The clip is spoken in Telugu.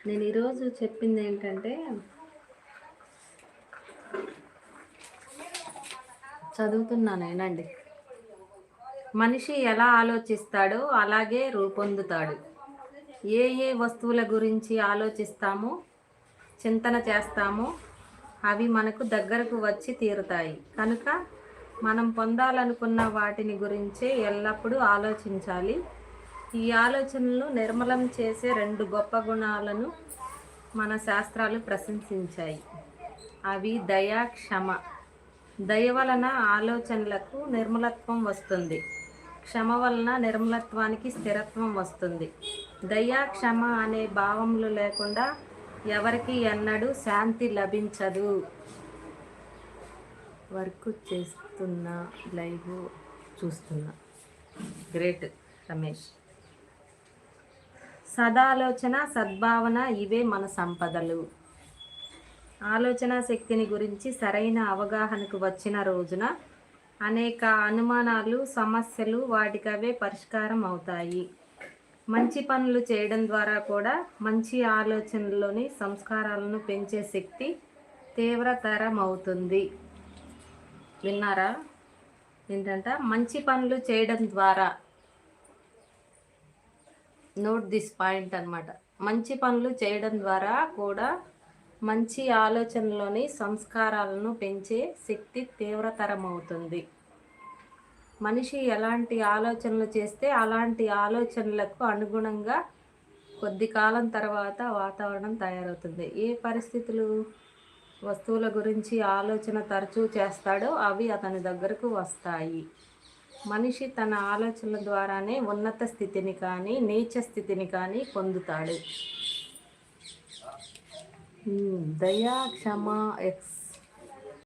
నేను ఈరోజు చెప్పింది ఏంటంటే, చదువుతున్నాను వినండి. మనిషి ఎలా ఆలోచిస్తాడో అలాగే రూపొందుతాడు. ఏ ఏ వస్తువుల గురించి ఆలోచిస్తామో, చింతన చేస్తామో అవి మనకు దగ్గరకు వచ్చి తీరుతాయి. కనుక మనం పొందాలనుకున్న వాటిని గురించే ఎల్లప్పుడూ ఆలోచించాలి. ఈ ఆలోచనలు నిర్మలం చేసే 2 గొప్ప గుణాలను మన శాస్త్రాలు ప్రశంసించాయి. అవి దయ, క్షమ. దయ వలన ఆలోచనలకు నిర్మలత్వం వస్తుంది. క్షమ వలన నిర్మలత్వానికి స్థిరత్వం వస్తుంది. దయ, క్షమ అనే భావములు లేకుండా ఎవరికి ఎన్నడూ శాంతి లభించదు. వర్క్ చేస్తున్నా, లైవ్ చూస్తున్నా. గ్రేట్ రమేష్. సదాలోచన, సద్భావన ఇవే మన సంపదలు. ఆలోచన శక్తిని గురించి సరైన అవగాహనకు వచ్చిన రోజున అనేక అనుమానాలు, సమస్యలు వాటికవే పరిష్కారం అవుతాయి. మంచి పనులు చేయడం ద్వారా కూడా మంచి ఆలోచనలోని సంస్కారాలను పెంచే శక్తి తీవ్రతరం అవుతుంది. విన్నారా? ఏంటంట మంచి పనులు చేయడం ద్వారా, నోట్ దిస్ పాయింట్ అన్నమాట. మంచి పనులు చేయడం ద్వారా కూడా మంచి ఆలోచనలోని సంస్కారాలను పెంచే శక్తి తీవ్రతరమవుతుంది. మనిషి ఎలాంటి ఆలోచనలు చేస్తే అలాంటి ఆలోచనలకు అనుగుణంగా కొద్ది కాలం తర్వాత వాతావరణం తయారవుతుంది. ఏ పరిస్థితులు, వస్తువుల గురించి ఆలోచన తరచూ చేస్తాడో అవి అతని దగ్గరకు వస్తాయి. మనిషి తన ఆలోచనల ద్వారానే ఉన్నత స్థితిని కానీ నీచ స్థితిని కానీ పొందుతాడు. దయా, క్షమ,